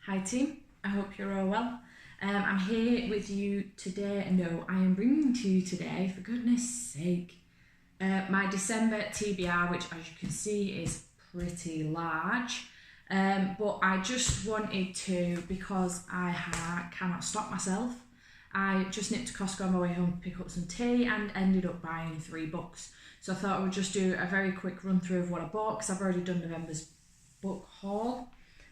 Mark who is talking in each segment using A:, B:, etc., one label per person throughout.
A: Hi team, I hope you're all well. I'm here with you today. No, I am bringing to you today, for goodness sake, my December TBR, which as you can see is pretty large. But I just wanted to, because I cannot stop myself, I just nipped to Costco on my way home to pick up some tea and ended up buying 3 books. So I thought I would just do a very quick run through of what I bought, because I've already done November's book haul.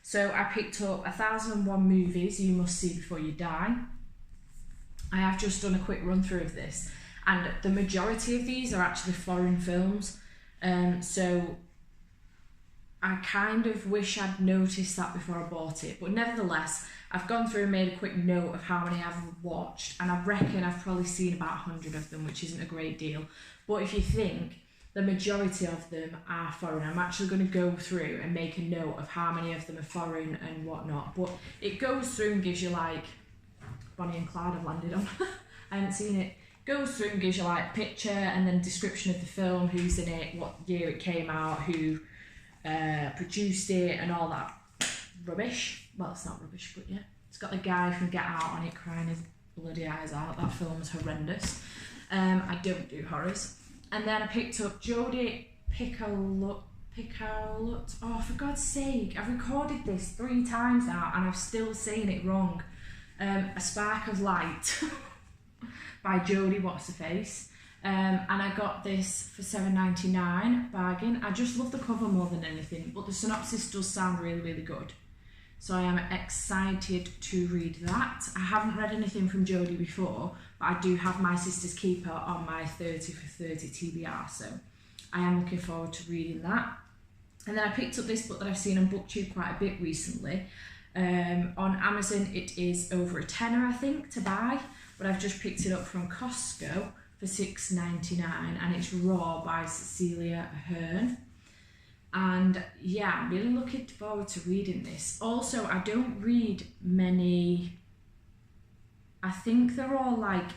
A: So I picked up 1001 Movies You Must See Before You Die. I have just done a quick run through of this, and the majority of these are actually foreign films. So I kind of wish I'd noticed that before I bought it, but nevertheless, I've gone through and made a quick note of how many I've watched, and I reckon I've probably seen about 100 of them, which isn't a great deal. But if you think the majority of them are foreign, I'm actually going to go through and make a note of how many of them are foreign and whatnot. But it goes through and gives you like, Bonnie and Clyde I've landed on, I haven't seen it. Goes through and gives you like picture and then description of the film, who's in it, what year it came out, who produced it and all that rubbish. Well, it's not rubbish, but yeah. It's got the guy from Get Out on it crying his bloody eyes out. That film's horrendous. I don't do horrors. And then I picked up Jodie Picoult. Oh, for God's sake, I've recorded this 3 times now and I've still saying it wrong. A Spark of Light by Jodie What's-Her-Face. And I got this for $7.99, bargain. I just love the cover more than anything, but the synopsis does sound really, really good. So I am excited to read that. I haven't read anything from Jodie before, but I do have My Sister's Keeper on my 30 for 30 TBR, so I am looking forward to reading that. And then I picked up this book that I've seen on BookTube quite a bit recently. On Amazon it is over £10, I think, to buy, but I've just picked it up from Costco for $6.99, and it's Raw by Cecilia Ahern. And yeah, I'm really looking forward to reading this. Also, I don't read many, I think they're all like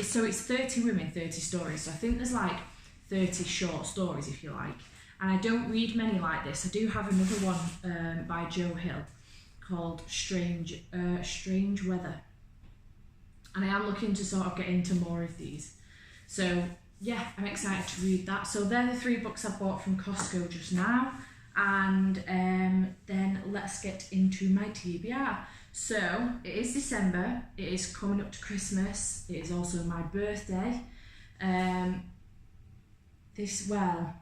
A: so it's 30 women, 30 stories. So I think there's like 30 short stories, if you like. And I don't read many like this. I do have another one by Joe Hill called Strange Weather. And I am looking to sort of get into more of these. So yeah, I'm excited to read that. So they're the 3 books I bought from Costco just now. And then let's get into my TBR. So it is December, it is coming up to Christmas, it is also my birthday.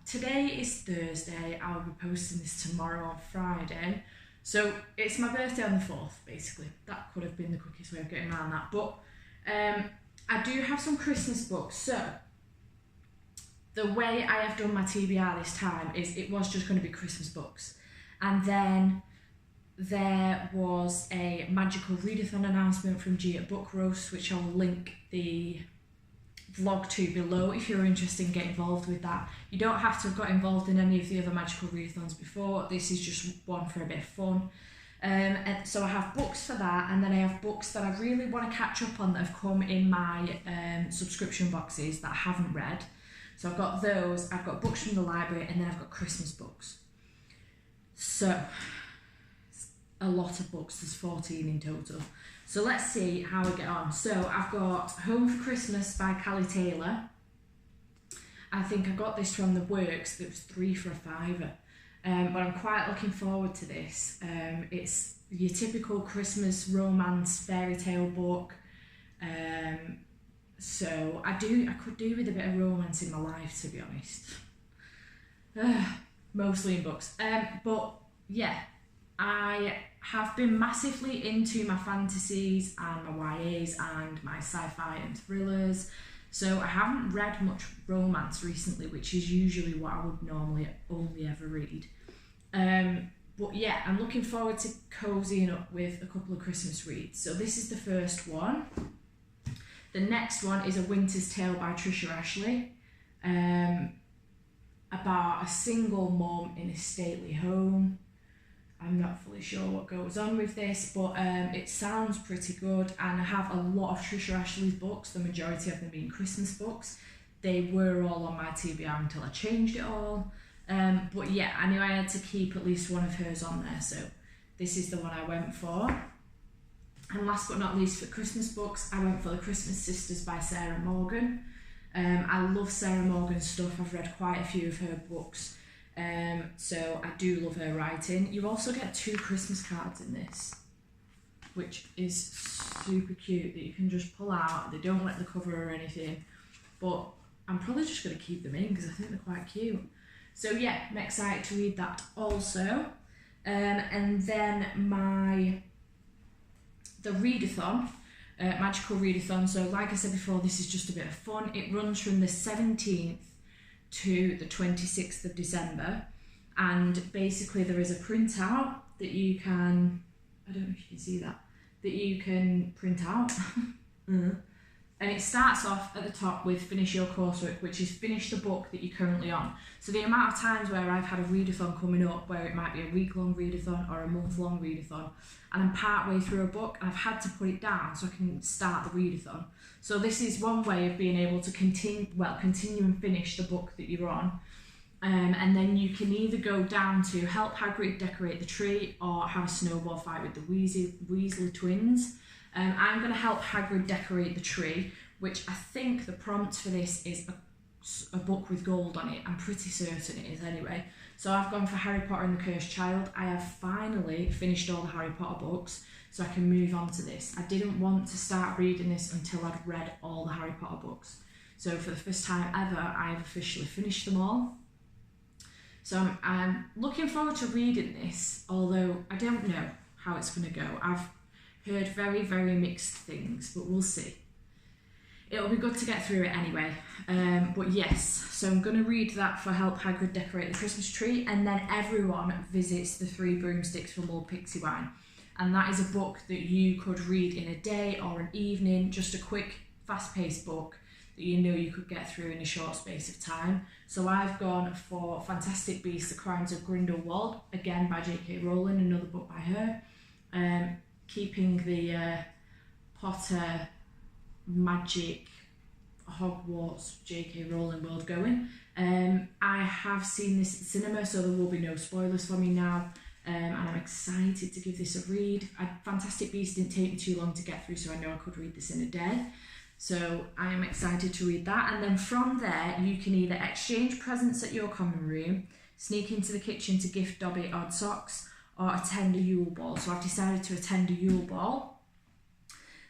A: Today is Thursday, I'll be posting this tomorrow on Friday. So it's my birthday on the 4th, basically. That could have been the quickest way of getting around that. But I do have some Christmas books. So the way I have done my TBR this time is it was just going to be Christmas books. And then there was a magical readathon announcement from G at Book Roast, which I'll link the vlog to below if you're interested in getting involved with that. You don't have to have got involved in any of the other magical readathons before. This is just one for a bit of fun. And so I have books for that, and then I have books that I really want to catch up on that have come in my subscription boxes that I haven't read. So I've got those, I've got books from the library, and then I've got Christmas books. So, a lot of books, there's 14 in total. So let's see how we get on. So I've got Home for Christmas by Callie Taylor. I think I got this from the Works, it was 3 for a £5. But I'm quite looking forward to this. It's your typical Christmas romance fairy tale book. So I could do with a bit of romance in my life, to be honest. Mostly in books. But yeah, I have been massively into my fantasies and my YAs and my sci-fi and thrillers. So I haven't read much romance recently, which is usually what I would normally only ever read. But yeah, I'm looking forward to cozying up with a couple of Christmas reads. So this is the first one. The next one is A Winter's Tale by Trisha Ashley, about a single mum in a stately home. I'm not fully sure what goes on with this, but it sounds pretty good, and I have a lot of Trisha Ashley's books, the majority of them being Christmas books. They were all on my TBR until I changed it all. But yeah, I knew I had to keep at least one of hers on there, so this is the one I went for. And last but not least, for Christmas books, I went for The Christmas Sisters by Sarah Morgan. I love Sarah Morgan's stuff. I've read quite a few of her books, so I do love her writing. You also get 2 Christmas cards in this, which is super cute, that you can just pull out. They don't let the cover or anything, but I'm probably just going to keep them in because I think they're quite cute. So yeah, I'm excited to read that also. And then the readathon, magical readathon. So like I said before, this is just a bit of fun. It runs from the 17th to the 26th of December, and basically there is a printout that you can, I don't know if you can see that you can print out. And it starts off at the top with finish your coursework, which is finish the book that you're currently on. So the amount of times where I've had a readathon coming up, where it might be a week-long readathon or a month-long readathon, and I'm partway through a book and I've had to put it down so I can start the readathon. So this is one way of being able to continue and finish the book that you're on. And then you can either go down to help Hagrid decorate the tree or have a snowball fight with the Weasley twins. I'm going to help Hagrid decorate the tree, which I think the prompt for this is a book with gold on it. I'm pretty certain it is anyway. So I've gone for Harry Potter and the Cursed Child. I have finally finished all the Harry Potter books, so I can move on to this. I didn't want to start reading this until I'd read all the Harry Potter books. So for the first time ever, I have officially finished them all. So I'm looking forward to reading this, although I don't know how it's going to go. I've heard very, very mixed things, but we'll see. It'll be good to get through it anyway. But yes, so I'm going to read that for Help Hagrid Decorate the Christmas Tree, and then everyone visits the 3 Broomsticks from Old Pixie Wine. And that is a book that you could read in a day or an evening, just a quick, fast-paced book that you know you could get through in a short space of time. So I've gone for Fantastic Beasts, The Crimes of Grindelwald, again by J.K. Rowling, another book by her. Keeping the Potter, magic, Hogwarts, J.K. Rowling world going. I have seen this at cinema, so there will be no spoilers for me now, and I'm excited to give this a read. Fantastic Beasts didn't take me too long to get through, so I know I could read this in a day. So I am excited to read that, and then from there you can either exchange presents at your common room, sneak into the kitchen to gift Dobby odd socks, or attend a Yule Ball. So I've decided to attend a Yule Ball.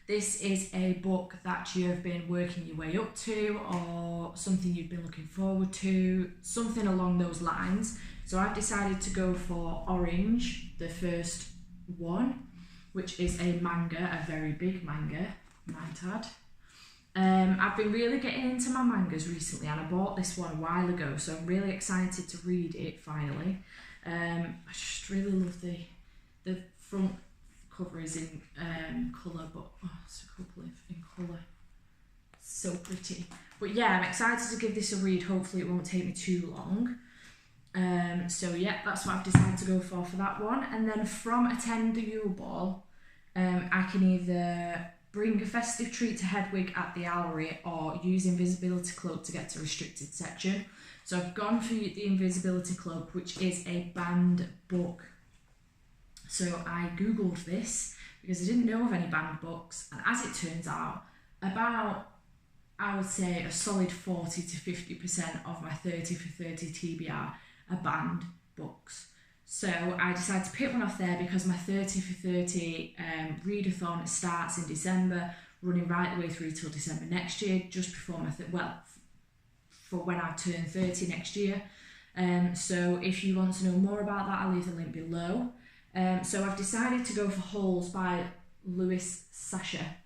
A: This is a book that you have been working your way up to, or something you've been looking forward to, something along those lines. So I've decided to go for Orange, the first one, which is a manga, a very big manga, might add. I've been really getting into my mangas recently, and I bought this one a while ago, so I'm really excited to read it finally. I just really love the front cover is in colour, but it's a couple of in colour. So pretty. But yeah, I'm excited to give this a read. Hopefully it won't take me too long. So yeah, that's what I've decided to go for that one. And then from Attend the Yule Ball, I can either bring a festive treat to Hedwig at the Owlery or use Invisibility Cloak to get to a restricted section. So I've gone for the Invisibility Cloak, which is a banned book. So I googled this because I didn't know of any banned books, and as it turns out, about, I would say, a solid 40 to 50% of my 30 for 30 TBR are banned books. So I decided to pick one off there because my 30 for 30 readathon starts in December, running right the way through till December next year, just before my, for when I turn 30 next year. So if you want to know more about that, I'll leave the link below. So I've decided to go for Holes by Louis Sasha.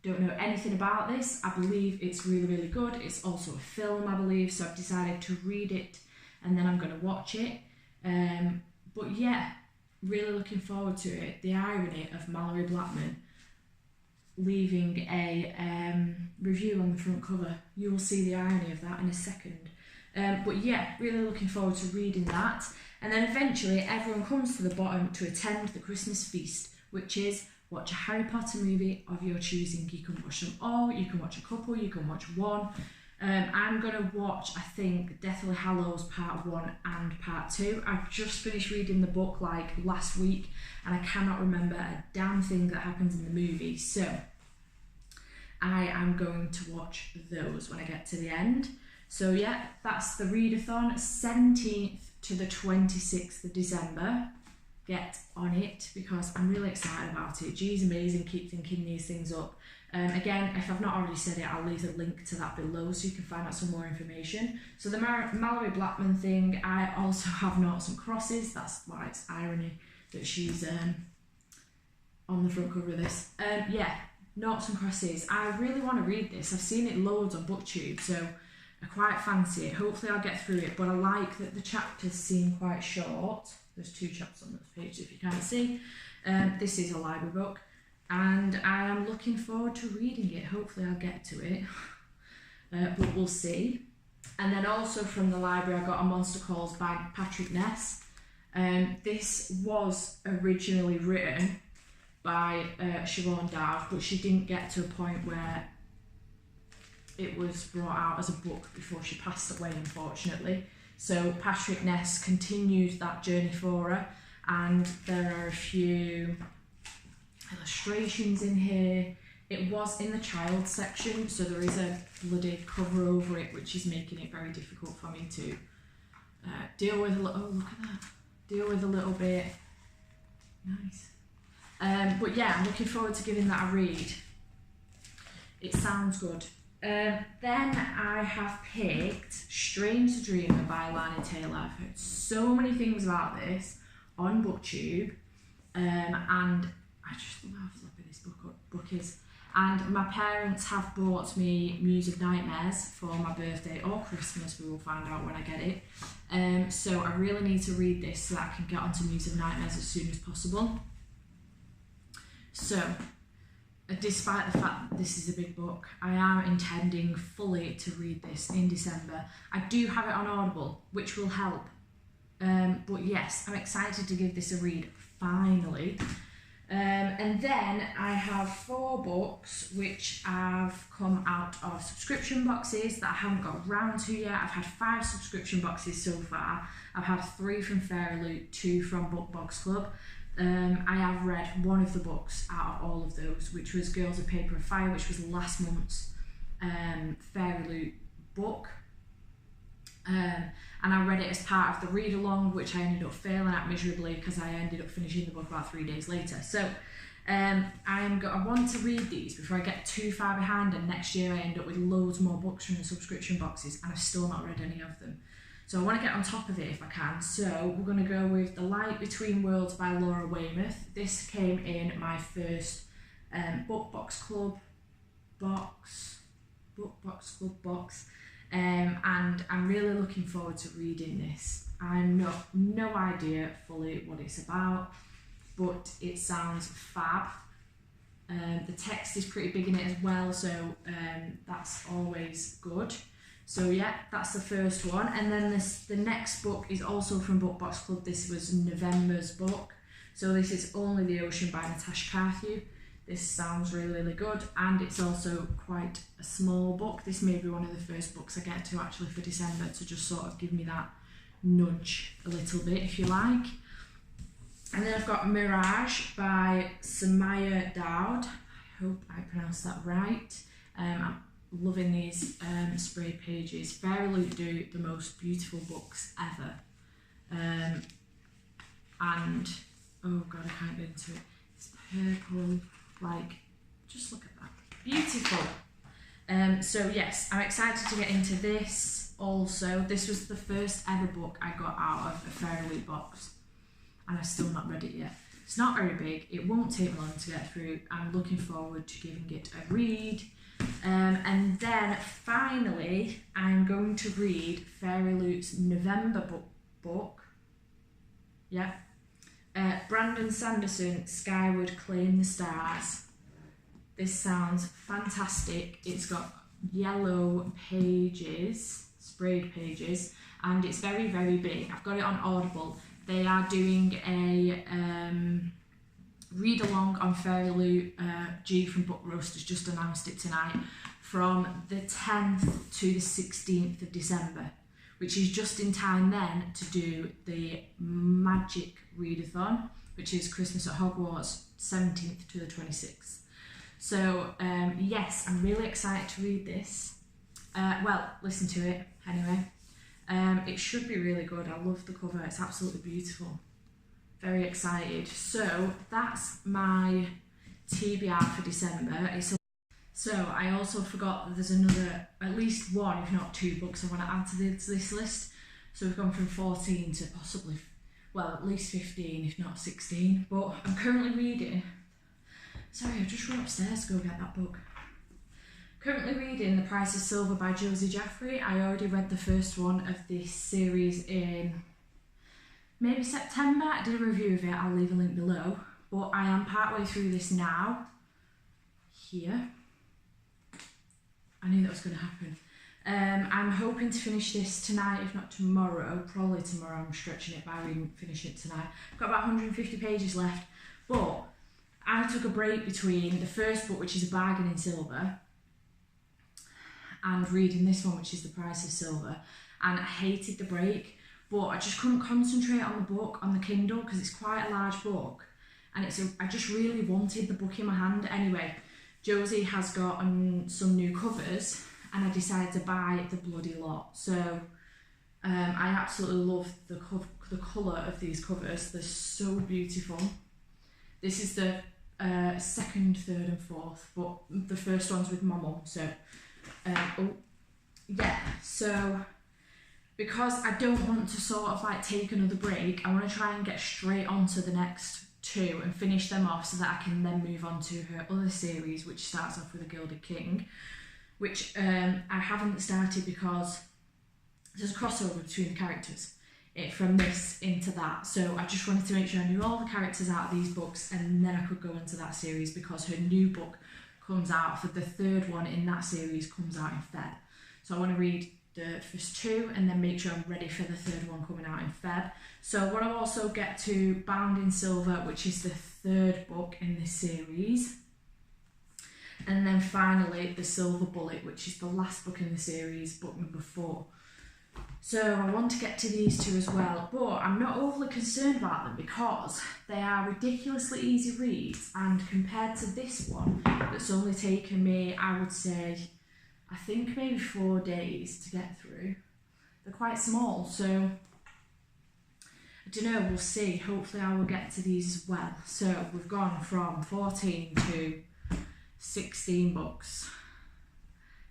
A: Don't know anything about this. I believe it's really, really good. It's also a film, I believe, so I've decided to read it and then I'm going to watch it. But yeah, really looking forward to it. The irony of Mallory Blackman leaving a review on the front cover. You will see the irony of that in a second. But yeah, really looking forward to reading that. And then eventually everyone comes to the bottom to attend the Christmas feast, which is watch a Harry Potter movie of your choosing. You can watch them all, you can watch a couple, you can watch one. I'm going to watch, I think, Deathly Hallows Part 1 and Part 2. I've just finished reading the book like last week and I cannot remember a damn thing that happens in the movie. So I am going to watch those when I get to the end. So yeah, that's the readathon, 17th to the 26th of December. Get on it because I'm really excited about it. G's amazing, keep thinking these things up. Again, if I've not already said it, I'll leave a link to that below so you can find out some more information. So the Mallory Blackman thing, I also have noughts and crosses. That's why it's irony that she's on the front cover of this. Yeah, noughts and crosses. I really want to read this. I've seen it loads on BookTube, so I quite fancy it. Hopefully I'll get through it, but I like that the chapters seem quite short. There's 2 chapters on this page if you can't see. This is a library book. And I am looking forward to reading it. Hopefully I'll get to it, but we'll see. And then also from the library I got A Monster Calls by Patrick Ness. This was originally written by Siobhan Dowd, but she didn't get to a point where it was brought out as a book before she passed away, unfortunately. So Patrick Ness continued that journey for her, and there are a few illustrations in here. It was in the child section, so there is a bloody cover over it, which is making it very difficult for me to deal with. Oh, look at that! Deal with a little bit. Nice. But yeah, I'm looking forward to giving that a read. It sounds good. Then I have picked Strange to Dreamer by Lana Taylor. I've heard so many things about this on BookTube, and I just love flipping this book is. And my parents have bought me Muse of Nightmares for my birthday or Christmas, we will find out when I get it. So I really need to read this so that I can get onto Muse of Nightmares as soon as possible. So, despite the fact that this is a big book, I am intending fully to read this in December. I do have it on Audible, which will help. But yes, I'm excited to give this a read, finally. And then I have 4 books which have come out of subscription boxes that I haven't got round to yet. I've had 5 subscription boxes so far. I've had 3 from Fairy Loot, 2 from Book Box Club. I have read one of the books out of all of those, which was Girls of Paper and Fire, which was last month's Fairy Loot book. And I read it as part of the read along, which I ended up failing at miserably because I ended up finishing the book about 3 days later. So I want to read these before I get too far behind, and next year I end up with loads more books from the subscription boxes and I've still not read any of them. So I want to get on top of it if I can. So we're going to go with The Light Between Worlds by Laura Weymouth. This came in my first Book Box Club box. And I'm really looking forward to reading this. I'm no idea fully what it's about, but it sounds fab. The text is pretty big in it as well, so that's always good. So yeah, that's the first one. And then the next book is also from Book Box Club. This was November's book. So this is Only the Ocean by Natasha Carthew. This sounds really, really good, and it's also quite a small book. This may be one of the first books I get to actually for December, to just sort of give me that nudge a little bit, if you like. And then I've got Mirage by Samaya Dowd. I hope I pronounced that right. I'm loving these sprayed pages. Fairy Loot do the most beautiful books ever. And, oh God, I can't get into it. It's purple. Like, just look at that. Beautiful. So yes, I'm excited to get into this also. This was the first ever book I got out of a Fairy Loot box, and I've still not read it yet. It's not very big. It won't take long to get through. I'm looking forward to giving it a read. And then finally, I'm going to read Fairy Loot's November book. Yeah. Brandon Sanderson, Skyward Claim the Stars. This sounds fantastic. It's got yellow pages, sprayed pages, and it's very, very big. I've got it on Audible. They are doing a read along on Fairy Loot G from Book Roast has just announced it tonight, from the 10th to the 16th of December, which is just in time then to do the Magic Readathon, which is Christmas at Hogwarts, 17th to the 26th. So yes, I'm really excited to read this. Well, listen to it anyway. It should be really good. I love the cover, it's absolutely beautiful. Very excited. So that's my TBR for December. So I also forgot that there's another, at least one, if not two books I want to add to this list. So we've gone from 14 to possibly, well, at least 15, if not 16. But I'm currently reading, sorry, I just run upstairs to go get that book. Currently reading The Price of Silver by Josie Jaffrey. I already read the first one of this series in maybe September. I did a review of it, I'll leave a link below. But I am partway through this now. Here. I knew that was going to happen. I'm hoping to finish this tonight, if not tomorrow. Probably tomorrow. I'm stretching it by finishing it tonight. I've got about 150 pages left. But I took a break between the first book, which is A Bargain in Silver, and reading this one, which is The Price of Silver. And I hated the break, but I just couldn't concentrate on the book on the Kindle because it's quite a large book. And I just really wanted the book in my hand. Anyway, Josie has got some new covers and I decided to buy the bloody lot. So I absolutely love the colour of these covers. They're so beautiful. This is the second, third and fourth, but the first one's with my mum. So, yeah, so because I don't want to sort of like take another break, I want to try and get straight onto the next two and finish them off so that I can then move on to her other series, which starts off with A Gilded King, which I haven't started because there's a crossover between the characters from this into that. So I just wanted to make sure I knew all the characters out of these books and then I could go into that series because her new book comes out for the third one in that series, comes out in Feb. So I want to read the first two and then make sure I'm ready for the third one coming out in Feb. So I want to also get to Bound in Silver, which is the third book in this series. And then finally The Silver Bullet, which is the last book in the series, book number 4. So I want to get to these two as well, but I'm not overly concerned about them because they are ridiculously easy reads, and compared to this one that's only taken me, I would say, I think maybe 4 days to get through. They're quite small, so I don't know, we'll see. Hopefully I will get to these as well. So we've gone from 14 to 16 books.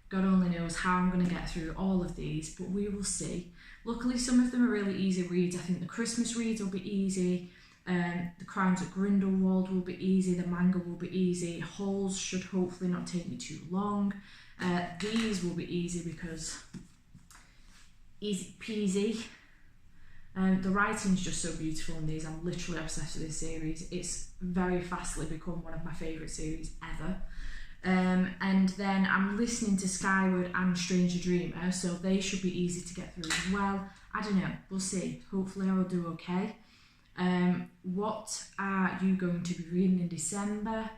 A: God only knows how I'm going to get through all of these, but we will see. Luckily some of them are really easy reads. I think the Christmas reads will be easy. The Crimes at Grindelwald will be easy. The manga will be easy. Holes should hopefully not take me too long. These will be easy because easy peasy. The writing's just so beautiful in these. I'm literally obsessed with this series. It's very fastly become one of my favourite series ever. And then I'm listening to Skyward and Stranger Dreamer, so they should be easy to get through as well. I don't know, we'll see. Hopefully I will do okay. What are you going to be reading in December?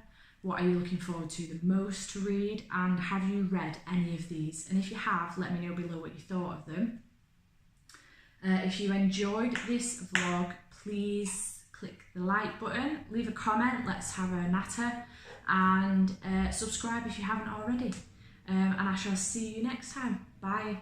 A: What are you looking forward to the most to read? And have you read any of these? And if you have, let me know below what you thought of them. If you enjoyed this vlog, please click the like button, leave a comment, let's have a natter, and subscribe if you haven't already. And I shall see you next time. Bye.